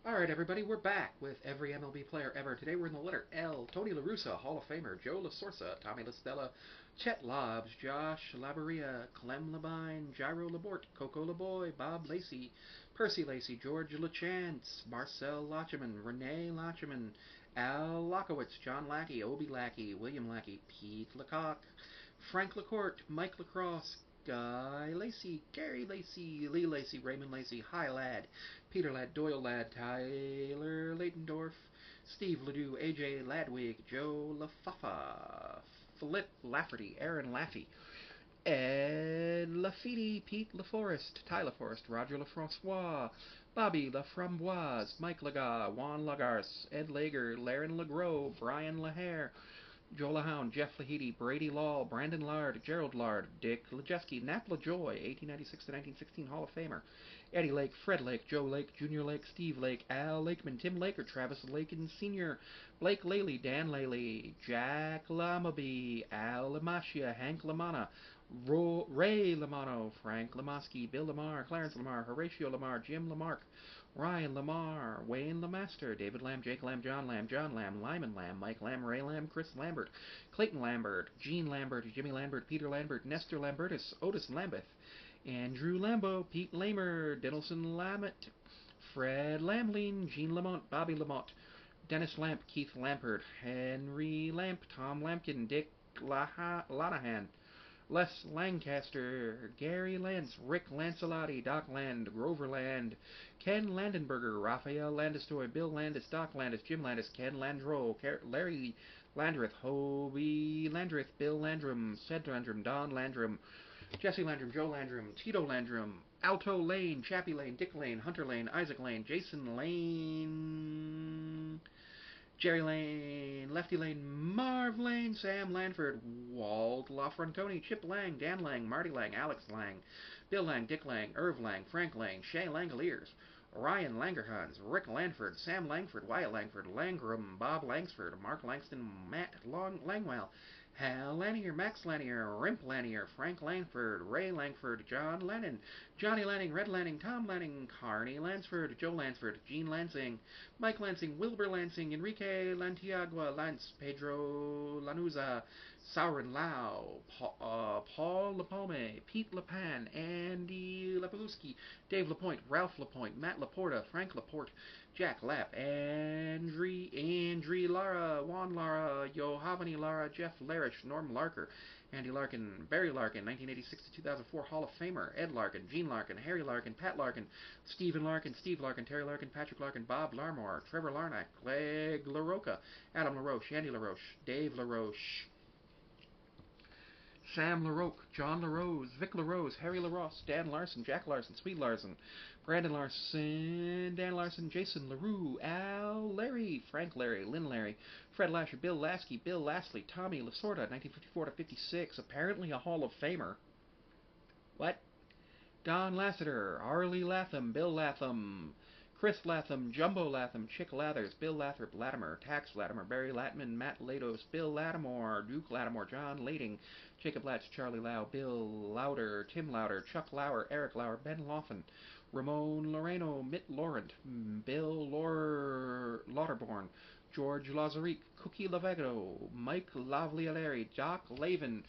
All right, everybody, we're back with every MLB player ever. Today we're in the letter L. Tony La Russa, Hall of Famer. Joe La Sorsa, Tommy La Stella, Chet Lobbs, Josh Labaria, Clem Labine, Gyro Labort, Coco LaBoy, Bob Lacey, Percy Lacey, George LaChance, Marcel Locheman, Renee Locheman, Al Lockowitz, John Lackey, Obi Lackey, William Lackey, Pete Lecoq, Frank LaCourte, Mike Lacrosse, Guy Lacey, Gary Lacey, Lee Lacey, Raymond Lacey, Hi Lad, Peter Ladd, Doyle Ladd, Tyler Leitendorf, Steve Ledoux, AJ Ladwig, Joe LaFafa, Philip Lafferty, Aaron Laffey, Ed Lafiti, Pete LaForest, Ty LaForest, Roger LaFrancois, Bobby LaFramboise, Mike Laga, Juan Lagarce, Ed Lager, Laren LeGros, Brian Lahair, Joel LaHound, Jeff Lahidi, Brady Law, Brandon Lard, Gerald Lard, Dick Lejeski, Nap LaJoy, 1896 to 1916 Hall of Famer, Eddie Lake, Fred Lake, Joe Lake, Junior Lake, Steve Lake, Al Lakeman, Tim Laker, Travis Lakin Sr., Blake Laley, Dan Laley, Jack Lamaby, Al Lamashia, Hank Lamana, Ray Lamano, Frank Lamoski, Bill Lamar, Clarence Lamar, Horatio Lamar, Jim Lamarck, Ryan Lamar, Wayne Lamaster, David Lamb, Jake Lamb, John Lamb, Lyman Lamb, Mike Lamb, Ray Lamb, Chris Lambert, Clayton Lambert, Gene Lambert, Jimmy Lambert, Peter Lambert, Nestor Lambertus, Otis Lambeth, Andrew Lambo, Pete Lamer, Denelson Lamott, Fred Lamlin, Gene Lamont, Bobby Lamont, Dennis Lamp, Keith Lampert, Henry Lamp, Tom Lampkin, Dick Lanahan, Les Lancaster, Gary Lance, Rick Lancelotti, Doc Land, Grover Land, Ken Landenberger, Raphael Landestoy, Bill Landis, Doc Landis, Jim Landis, Ken Landreau, Larry Landreth, Hobie Landreth, Bill Landrum, Sed Landrum, Don Landrum, Jesse Landrum, Joe Landrum, Tito Landrum, Alto Lane, Chappie Lane, Dick Lane, Hunter Lane, Isaac Lane, Jason Lane, Jerry Lane, Lefty Lane, Marv Lane, Sam Lanford, Walt LaFrontoni, Chip Lang, Dan Lang, Marty Lang, Alex Lang, Bill Lang, Dick Lang, Irv Lang, Frank Lang, Shay Langoliers, Ryan Langerhans, Rick Lanford, Sam Langford, Wyatt Langford, Langram, Bob Langsford, Mark Langston, Matt Langwell, Hal Lanier, Max Lanier, Rimp Lanier, Frank Langford, Ray Langford, John Lennon, Johnny Lanning, Red Lanning, Tom Lanning, Carney Lansford, Joe Lansford, Gene Lansing, Mike Lansing, Wilbur Lansing, Enrique Lantiagua, Lance, Pedro Lanuza, Sauron Lau, Paul Lapalme, Pete Lapan, Andy Lapaluski, Dave Lapointe, Ralph Lapointe, Matt Laporta, Frank Laporte, Jack Lapp, Andre Lara, Juan Lara, Yohavani Lara, Jeff Larish, Norm Larker, Andy Larkin, Barry Larkin, 1986 to 2004 Hall of Famer, Ed Larkin, Gene Larkin, Harry Larkin, Pat Larkin, Stephen Larkin, Steve Larkin, Terry Larkin, Patrick Larkin, Bob Larmore, Trevor Larnack, Greg LaRocca, Adam LaRoche, Andy LaRoche, Dave LaRoche, Sam LaRoque, John LaRose, Vic LaRose, Harry LaRosse, Dan Larson, Jack Larson, Sweet Larson, Brandon Larson, Dan Larson, Jason LaRue, Al Larry, Frank Larry, Lynn Larry, Fred Lasher, Bill Lasky, Bill Lastly, Tommy Lasorda, 1954 to 56, apparently a Hall of Famer. What? Don Lassiter, Arlie Latham, Bill Latham, Chris Latham, Jumbo Latham, Chick Lathers, Bill Lathrop, Latimer, Tax Latimer, Barry Latman, Matt Latos, Bill Lattimore, Duke Lattimore, John Lading, Jacob Latch, Charlie Lau, Bill Lauder, Tim Lauder, Chuck Lauer, Eric Lauer, Ben Laughlin, Ramon Loreno, Mitt Laurent, Bill Lauterborn, George Lazarique, Cookie Lavegno, Mike Lavalieri, Doc Lavin,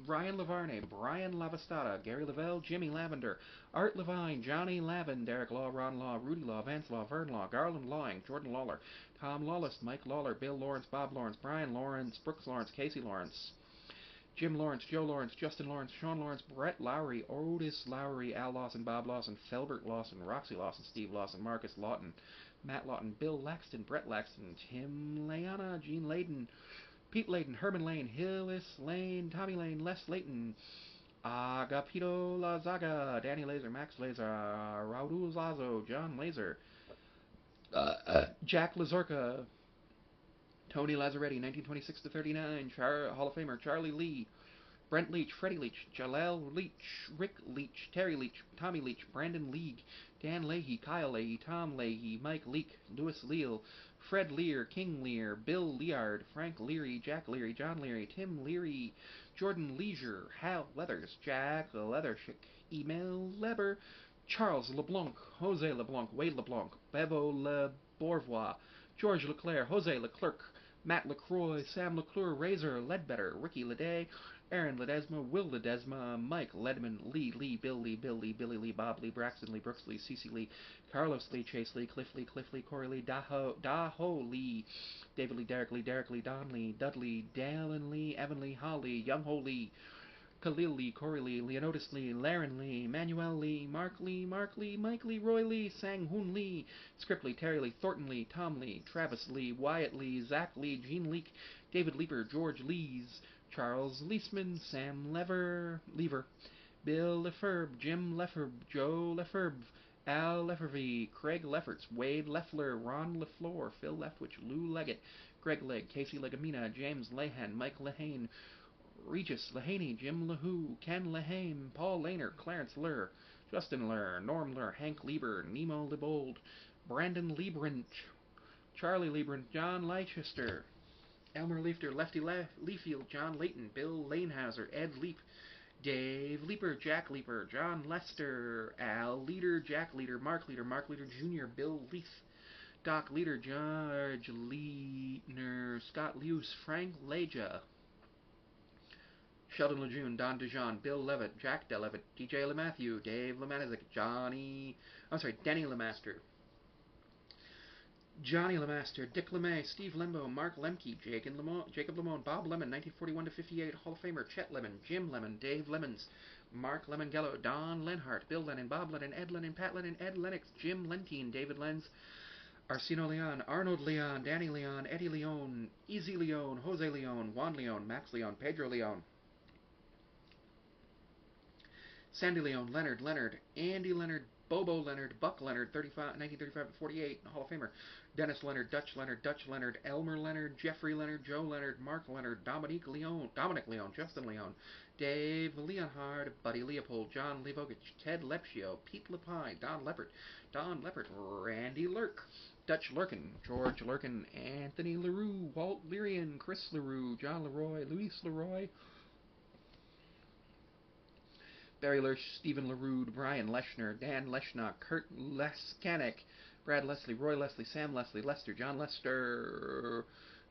Ryan Lavarne, Brian Lavastata, Gary Lavelle, Jimmy Lavender, Art Levine, Johnny Lavin, Derek Law, Ron Law, Rudy Law, Vance Law, Vern Law, Garland Lawing, Jordan Lawler, Tom Lawless, Mike Lawler, Bill Lawrence, Bob Lawrence, Brian Lawrence, Brooks Lawrence, Casey Lawrence, Jim Lawrence, Joe Lawrence, Justin Lawrence, Sean Lawrence, Brett Lowry, Otis Lowry, Al Lawson, Bob Lawson, Felbert Lawson, Roxy Lawson, Steve Lawson, Marcus Lawton, Matt Lawton, Bill Laxton, Brett Laxton, Tim Layana, Gene Layden, Pete Layden, Herman Lane, Hillis Lane, Tommy Lane, Les Layton, Agapito Lazaga, Danny Laser, Max Laser, Raul Lazo, John Laser, Jack Lazorka, Tony Lazzaretti, 1926 to 39, Hall of Famer, Charlie Lee, Brent Leach, Freddie Leach, Jaleel Leach, Rick Leach, Terry Leach, Tommy Leach, Brandon League, Dan Leahy, Kyle Leahy, Tom Leahy, Mike Leake, Louis Leal, Fred Lear, King Lear, Bill Leard, Frank Leary, Jack Leary, John Leary, Tim Leary, Jordan Leisure, Hal Leathers, Jack Leathershick, Email Leber, Charles LeBlanc, Jose LeBlanc, Wade LeBlanc, Bevo Le Bourvois, George Leclerc, Jose Leclerc, Matt LaCroix, Sam LeClure, Razor, Ledbetter, Ricky Leday, Aaron Ledesma, Will Ledesma, Mike Ledman, Lee, Bill Lee, Billy Lee, Bob Lee, Braxton Lee, Brooks Lee, Cece Lee, Carlos Lee, Chase Lee, Cliff Lee, Corey Lee, Daho Lee, David Lee, Derek Lee, Don Lee, Dudley, Dallin Lee, Evan Lee, Holly, Young Ho Lee, Khalil Lee, Corey Lee, Leonidas Lee, Laren Lee, Manuel Lee, Mike Lee, Roy Lee, Sang Hoon Lee, Script Lee, Terry Lee, Thornton Lee, Tom Lee, Travis Lee, Wyatt Lee, Zach Lee, Gene Leake, David Leeper, George Lees, Charles Leesman, Sam Lever, Bill Lefebvre, Jim Lefebvre, Joe Lefebvre, Al Leffervy, Craig Lefferts, Wade Leffler, Ron LeFleur, Phil Leftwich, Lou Leggett, Greg Legg, Casey Legamina, James Lehan, Mike Lehane, Regis Lehaney, Jim LaHoo, Ken Lehame, Paul Lehner, Clarence Lur, Justin Lur, Norm Lur, Hank Lieber, Nemo Liebold, Brandon Liebrant, Charlie Liebrant, John Leicester, Elmer Leifter, Lefty Leafield, John Layton, Bill Lanehauser, Ed Leap, Dave Leeper, Jack Leeper, John Lester, Al Leader, Jack Leader, Mark Leader Jr., Bill Leith, Doc Leader, George Leitner, Scott Lewis, Frank Leja, Sheldon Lejeune, Don DeJean, Bill Levitt, Jack DeLevitt, DJ LeMatthew, Dave LeManizik, Denny LeMaster, Johnny LeMaster, Dick LeMay, Steve Lembo, Mark Lemke, Jacob Lemone, Bob Lemon, 1941 to 58, Hall of Famer, Chet Lemon, Jim Lemon, Dave Lemons, Mark Lemongello, Don Lenhart, Bill Lennon, Bob Lennon, Ed Lennon, Pat Lennon, Ed Lennox, Jim Lentine, David Lenz, Arsino Leon, Arnold Leon, Danny Leon, Eddie Leon, Easy Leon, Jose Leon, Juan Leon, Max Leon, Pedro Leon, Sandy Leon, Leonard, Andy Leonard, Bobo Leonard, Buck Leonard, 1935 to 48, Hall of Famer. Dennis Leonard, Dutch Leonard, Elmer Leonard, Jeffrey Leonard, Joe Leonard, Mark Leonard, Dominic Leon, Justin Leon, Dave Leonhard, Buddy Leopold, John Levogich, Ted Lepschio, Pete Lepine, Don Leppert, Randy Lurk, Dutch Lurkin, George Lurkin, Anthony LaRue, Walt Lyrian, Chris LaRue, John Leroy, Luis Leroy, Barry Lurch, Stephen LaRue, Brian Leschner, Dan Leschnock, Kurt Leskanek, Brad Leslie, Roy Leslie, Sam Leslie, Lester, John Lester,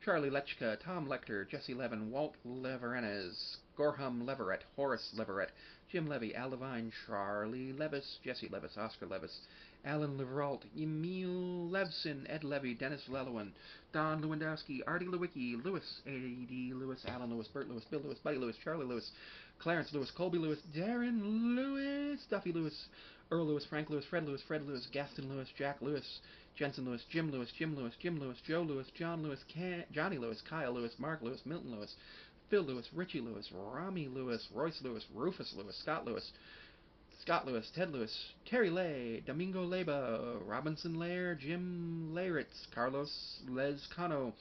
Charlie Lechka, Tom Lecter, Jesse Levin, Walt Leverenez, Gorham Leverett, Horace Leverett, Jim Levy, Al Levine, Charlie Levis, Jesse Levis, Oscar Levis, Alan Leveralt, Emil Levson, Ed Levy, Dennis Lelowin, Don Lewandowski, Artie Lewicki, Lewis, A.D. Lewis, Alan Lewis, Bert Lewis, Bill Lewis, Buddy Lewis, Charlie Lewis, Clarence Lewis, Colby Lewis, Darren Lewis, Duffy Lewis, Earl Lewis, Frank Lewis, Fred Lewis, Gaston Lewis, Jack Lewis, Jensen Lewis, Jim Lewis, Joe Lewis, John Lewis, Johnny Lewis, Kyle Lewis, Mark Lewis, Milton Lewis, Phil Lewis, Richie Lewis, Rami Lewis, Royce Lewis, Rufus Lewis, Scott Lewis, Ted Lewis, Terry Lay, Domingo Leba, Robinson Lair, Jim Lairitz, Carlos Lescano,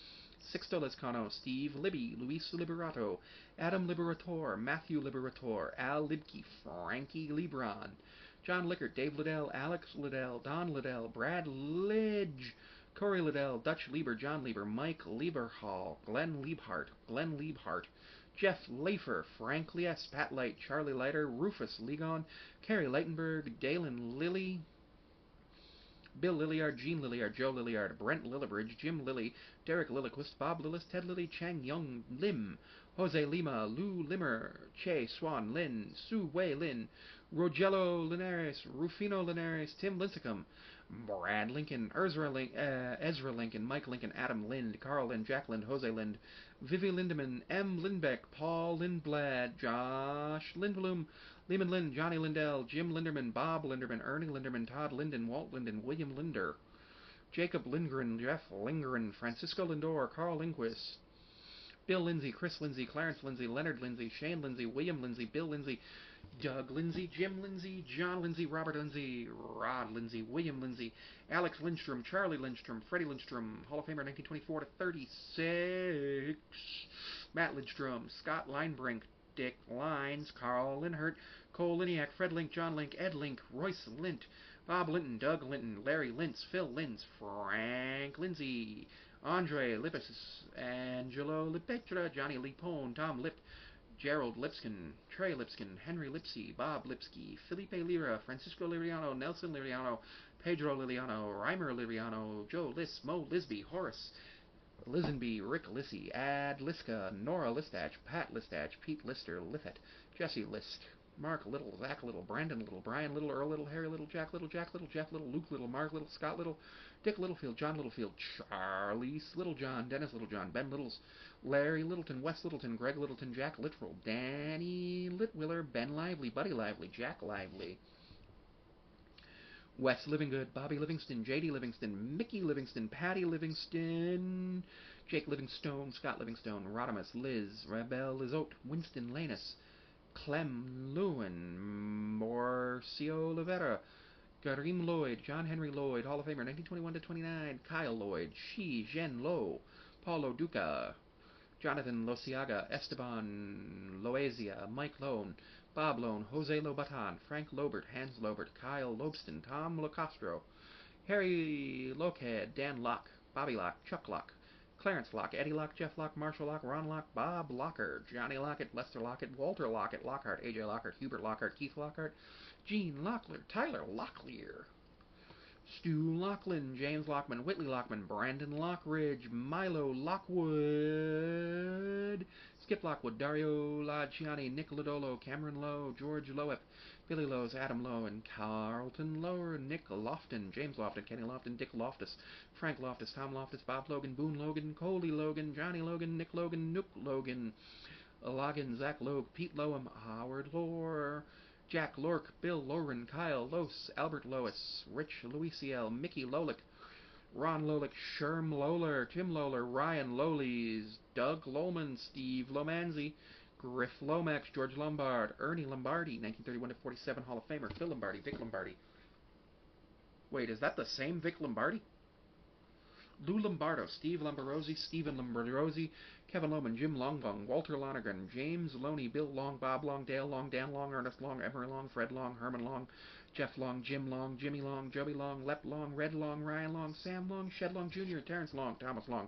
Sixto Lescano, Steve Libby, Luis Liberato, Adam Liberator, Matthew Liberator, Al Libke, Frankie Lebron, John Lickert, Dave Liddell, Alex Liddell, Don Liddell, Brad Lidge, Corey Liddell, Dutch Lieber, John Lieber, Mike Lieberhall, Glenn Liebhart, Jeff Lafer, Frank Lies, Pat Light, Charlie Leiter, Rufus Ligon, Carrie Leitenberg, Dalen Lilly, Bill Lilliard, Gene Lilliard, Joe Lilliard, Brent Lillibridge, Jim Lilly, Derek Lilliquist, Bob Lillis, Ted Lilly, Chang Young Lim, Jose Lima, Lou Limmer, Che Swan Lin, Sue Wei Lin, Rogello Linares, Rufino Linares, Tim Lincecum, Brad Lincoln, Ezra Lincoln, Mike Lincoln, Adam Lind, Carl Lind, Jack Lind, Jose Lind, Vivi Lindemann, M. Lindbeck, Paul Lindblad, Josh Lindblom, Lehman Lind, Johnny Lindell, Jim Linderman, Bob Linderman, Ernie Linderman, Todd Linden, Walt Linden, William Linder, Jacob Lindgren, Jeff Lindgren, Francisco Lindor, Carl Lindquist, Bill Lindsay, Chris Lindsay, Clarence Lindsay, Leonard Lindsay, Shane Lindsay, William Lindsay, Bill Lindsay, Doug Lindsay, Jim Lindsay, John Lindsay, Robert Lindsay, Rod Lindsay, William Lindsay, Alex Lindstrom, Charlie Lindstrom, Freddie Lindstrom, Hall of Famer 1924 to 36, Matt Lindstrom, Scott Linebrink, Dick Lines, Carl Linhart, Cole Liniak, Fred Link, John Link, Ed Link, Royce Lint, Bob Linton, Doug Linton, Larry Lintz, Phil Lintz, Frank Lindsay, Andre Lippis, Angelo Lipetra, Johnny Lipone, Tom Lip, Gerald Lipskin, Trey Lipskin, Henry Lipsy, Bob Lipsky, Felipe Lira, Francisco Liriano, Nelson Liriano, Pedro Liriano, Reimer Liriano, Joe Liss, Mo Lisby, Horace Lisenby, Rick Lissy, Ad Liska, Nora Listach, Pat Listach, Pete Lister, Liffet, Jesse List, Mark Little, Zach Little, Brandon Little, Brian Little, Earl Little, Harry Little, Jack Little, Jeff Little, Luke Little, Mark Little, Scott Little, Dick Littlefield, John Littlefield, Charlie Littlejohn, Dennis Littlejohn, Ben Littles, Larry Littleton, Wes Littleton, Greg Littleton, Jack Littrell, Danny Litwiller, Ben Lively, Buddy Lively, Jack Lively, Wes Livingood, Bobby Livingston, J.D. Livingston, Mickey Livingston, Patty Livingston, Jake Livingstone, Scott Livingstone, Rodimus, Liz, Rebel Lizote, Winston Lanus, Clem Lewin, Morcio Oliveira, Kareem Lloyd, John Henry Lloyd, Hall of Famer, 1921 to 29, Kyle Lloyd, Shi Zhen Lo, Paulo Duca, Jonathan Losiaga, Esteban Loazia, Mike Lone, Bob Lone, Jose Lobaton, Frank Lobert, Hans Lobert, Kyle Lobston, Tom Locastro, Harry Lockhead, Dan Locke, Bobby Locke, Chuck Locke, Clarence Locke, Eddie Locke, Jeff Locke, Marshall Locke, Ron Locke, Bob Locker, Johnny Lockett, Lester Lockett, Walter Lockett, Lockhart, AJ Lockhart, Hubert Lockhart, Keith Lockhart, Gene Locklear, Tyler Locklear, Stu Loughlin, James Lockman, Whitley Lockman, Brandon Lockridge, Milo Lockwood, Skip Lockwood, Dario Laciani, Nick Lodolo, Cameron Lowe, George Loeb, Billy Lowe's, Adam Lowe, and Carlton Lower, Nick Lofton, James Lofton, Kenny Lofton, Dick Loftus, Frank Loftus, Tom Loftus, Bob Logan, Boone Logan, Coley Logan, Johnny Logan, Nick Logan, Nook Logan, Logan, Zach Logue, Pete Loam, Howard Lore, Jack Lork, Bill Loren, Kyle Los, Albert Lois, Rich Louisiel, Mickey Lolick, Ron Lolick, Sherm Loler, Tim Loler, Ryan Lowleys, Doug Lowman, Steve Lomanzi, Griff Lomax, George Lombard, Ernie Lombardi, 1931 to 47 Hall of Famer, Phil Lombardi, Vic Lombardi. Wait, is that the same Vic Lombardi? Lou Lombardo, Steve Lombarozzi, Stephen Lombarozzi, Kevin Lohman, Jim Longbong, Walter Lonergan, James Loney, Bill Long, Bob Long, Dale Long, Dan Long, Ernest Long, Emery Long, Fred Long, Herman Long, Jeff Long, Jim Long, Jimmy Long, Joey Long, Lep Long, Red Long, Ryan Long, Sam Long, Shed Long Jr., Terrence Long, Thomas Long,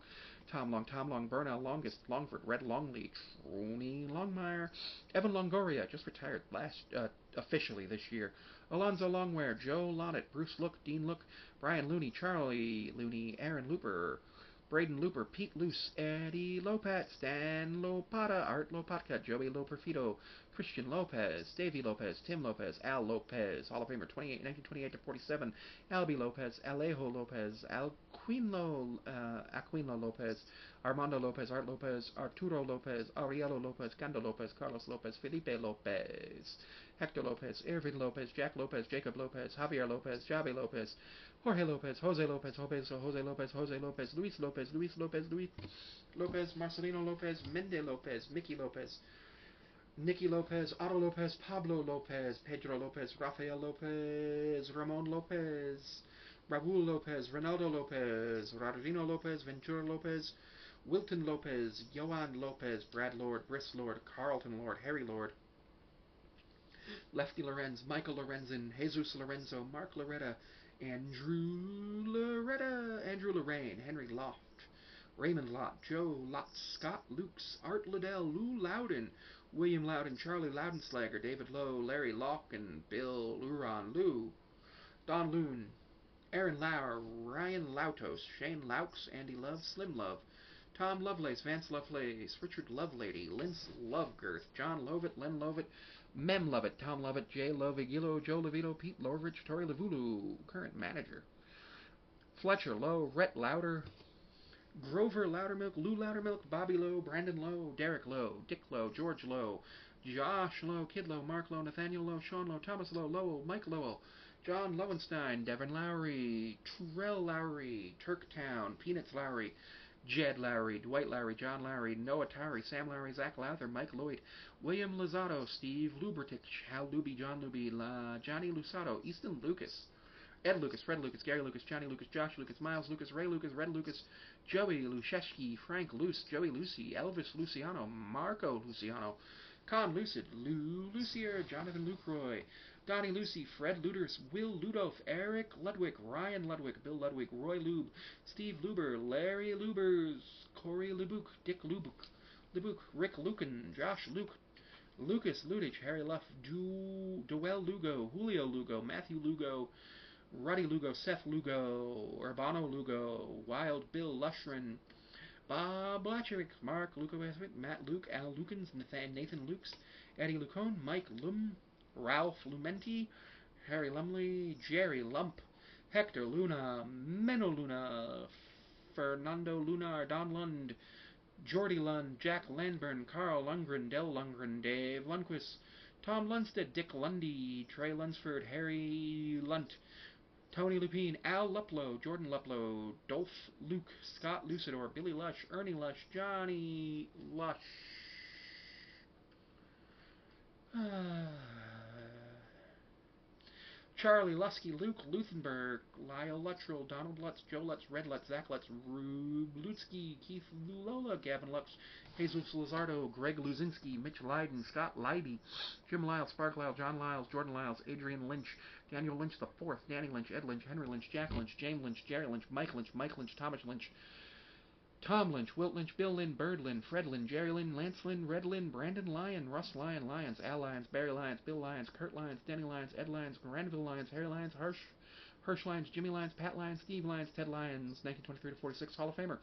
Tom Long, Burnell Longest, Longford, Red Longley, Troney Longmire, Evan Longoria, just retired officially this year, Alonzo Longware, Joe Lonnet, Bruce Look, Dean Look, Brian Looney, Charlie Looney, Aaron Looper, Braden Looper, Pete Luce, Eddie Lopat, Stan Lopata, Art Lopatka, Joey Loperfido, Christian Lopez, Davey Lopez, Tim Lopez, Al Lopez, Hall of Famer 1928 to 47, Albie Lopez, Alejo Lopez, Aquino Lopez, Armando Lopez, Art Lopez, Arturo Lopez, Arielo Lopez, Gando Lopez, Carlos Lopez, Felipe Lopez, Hector Lopez, Irvin Lopez, Jack Lopez, Jacob Lopez, Javier Lopez, Javi Lopez, Jorge Lopez, Jose Lopez, Jose Lopez, Luis Lopez, Marcelino Lopez, Mende Lopez, Mickey Lopez, Nicky Lopez, Otto Lopez, Pablo Lopez, Pedro Lopez, Rafael Lopez, Ramon Lopez, Raul Lopez, Ronaldo Lopez, Rodrino Lopez, Ventura Lopez, Wilton Lopez, Johan Lopez, Brad Lord, Briss Lord, Carlton Lord, Harry Lord, Lefty Lorenz, Michael Lorenzen, Jesus Lorenzo, Mark Loretta, Andrew Lorraine, Henry Loft, Raymond Lott, Joe Lott, Scott Lukes, Art Liddell, Lou Loudon, William Loudon, Charlie Loudenslager, David Lowe, Larry Locke, Bill Luron, Lou, Don Loon, Aaron Lauer, Ryan Lautos, Shane Laux, Andy Love, Slim Love, Tom Lovelace, Vance Lovelace, Richard Lovelady, Lince Lovegirth, John Lovett, Len Lovett, Mem Lovett, Tom Lovett, Jay Lovegillo, Joe Levito, Pete Lovrich, Tori Lavulu, current manager, Fletcher Lowe, Rhett Louder, Grover Loudermilk, Lou Loudermilk, Bobby Lowe, Brandon Lowe, Derek Lowe, Dick Lowe, George Lowe, Josh Lowe, Kid Lowe, Mark Lowe, Nathaniel Lowe, Sean Lowe, Thomas Lowe, Lowell, Mike Lowell, John Lowenstein, Devin Lowry, Terrell Lowry, Turktown, Peanuts Lowry, Jed Lowry, Dwight Lowry, John Lowry, Noah Towry, Sam Lowry, Zach Lowther, Mike Lloyd, William Lozado, Steve Lubertich, Hal Luby, John Luby, Johnny Lusato, Easton Lucas, Ed Lucas, Fred Lucas, Gary Lucas, Johnny Lucas, Josh Lucas, Miles Lucas, Ray Lucas, Red Lucas, Joey Lusheshki, Frank Luce, Joey Lucy, Elvis Luciano, Marco Luciano, Con Lucid, Lou Lucier, Jonathan Lucroy, Donnie Lucy, Fred Luders, Will Ludolf, Eric Ludwig, Ryan Ludwig, Bill Ludwig, Roy Lube, Steve Luber, Larry Lubers, Corey Lubuck, Dick Lubuck, Rick Lucan, Josh Luke, Lucas Ludich, Harry Luff, Duel Lugo, Julio Lugo, Matthew Lugo, Ruddy Lugo, Seth Lugo, Urbano Lugo, Wild Bill Lushran, Bob Blatcherick, Mark Luco Matt Luke, Al Lukens, Nathan Lukes, Eddie Lucone, Mike Lum, Ralph Lumenti, Harry Lumley, Jerry Lump, Hector Luna, Menno Luna, Fernando Lunar, Don Lund, Jordy Lund, Jack Landburn, Carl Lundgren, Del Lundgren, Dave Lundquist, Tom Lundstedt, Dick Lundy, Trey Lunsford, Harry Lunt, Tony Lupine, Al Luplow, Jordan Luplow, Dolph Luke, Scott Lucidor, Billy Lush, Ernie Lush, Johnny Lush. Charlie Lusky, Luke Luthenberg, Lyle Luttrell, Donald Lutz, Joe Lutz, Red Lutz, Zach Lutz, Rube Lutsky, Keith Lulola, Gavin Lutz, Jesus Lazardo, Greg Luzinski, Mitch Leiden, Scott Leidy, Jim Lyles, Spark Lyle, John Lyles, Jordan Lyles, Adrian Lynch, Daniel Lynch the Fourth, Danny Lynch, Ed Lynch, Henry Lynch, Jack Lynch, James Lynch, Jerry Lynch, Mike Lynch, Thomas Lynch, Tom Lynch, Wilt Lynch, Bill Lynn, Bird Lynn, Fred Lynn, Jerry Lynn, Lance Lynn, Red Lynn, Brandon Lyon, Russ Lyon, Lyons, Al Lyons, Barry Lyons, Bill Lyons, Kurt Lyons, Denny Lyons, Ed Lyons, Granville Lyons, Harry Lyons, Hirsch Lyons, Jimmy Lyons, Pat Lyons, Steve Lyons, Ted Lyons, 1923 to 46 Hall of Famer.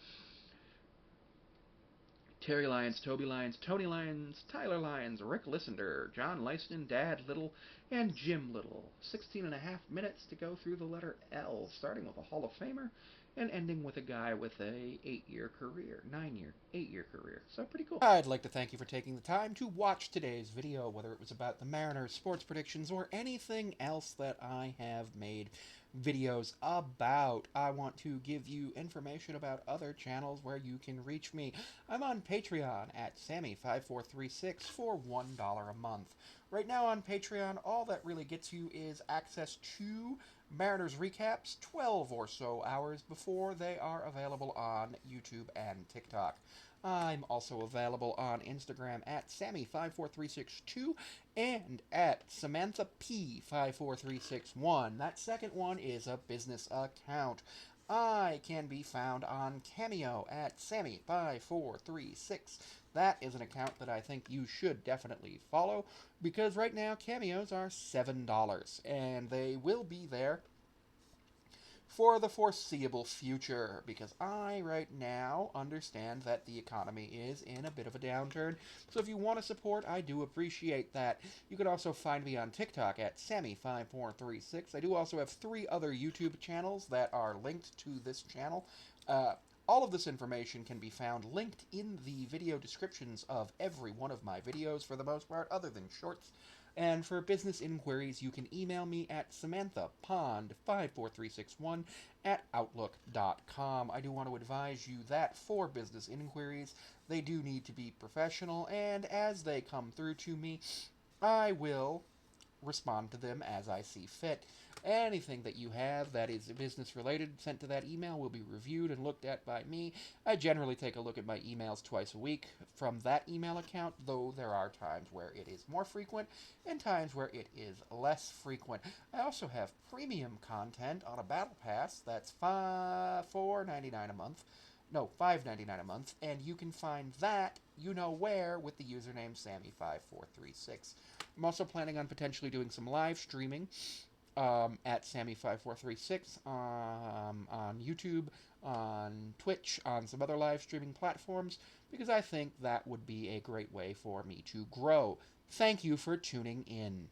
Terry Lyons, Toby Lyons, Tony Lyons, Tyler Lyons, Rick Lissender, John Lyston, Dad Little, and Jim Little. 16 and a half minutes to go through the letter L, starting with a Hall of Famer and ending with a guy with a 8-year career, 8-year career. So pretty cool. I'd like to thank you for taking the time to watch today's video, whether it was about the Mariners, sports predictions, or anything else that I have made videos about. I want to give you information about other channels where you can reach me. I'm on Patreon at Sammy5436 for $1 a month. Right now on Patreon, all that really gets you is access to Mariners recaps 12 or so hours before they are available on YouTube and TikTok. I'm also available on Instagram at Sammy54362 and at Samantha P54361. That second one is a business account. I can be found on Cameo at Sammy5436. That is an account that I think you should definitely follow, because right now Cameos are $7, and they will be there for the foreseeable future, because I, right now, understand that the economy is in a bit of a downturn, so if you want to support, I do appreciate that. You can also find me on TikTok at Sammy5436. I do also have 3 other YouTube channels that are linked to this channel. All of this information can be found linked in the video descriptions of every one of my videos, for the most part, other than shorts. And for business inquiries, you can email me at SamanthaPond54361 at Outlook.com. I do want to advise you that for business inquiries, they do need to be professional, and as they come through to me, I will respond to them as I see fit. Anything that you have that is business related sent to that email will be reviewed and looked at by me. I generally take a look at my emails twice a week from that email account, though there are times where it is more frequent and times where it is less frequent. I also have premium content on a battle pass that's $4.99 a month. No, $5.99 a month, and you can find that you know where with the username Sammy5436. I'm also planning on potentially doing some live streaming at Sammy5436 on YouTube, on Twitch, on some other live streaming platforms, because I think that would be a great way for me to grow. Thank you for tuning in.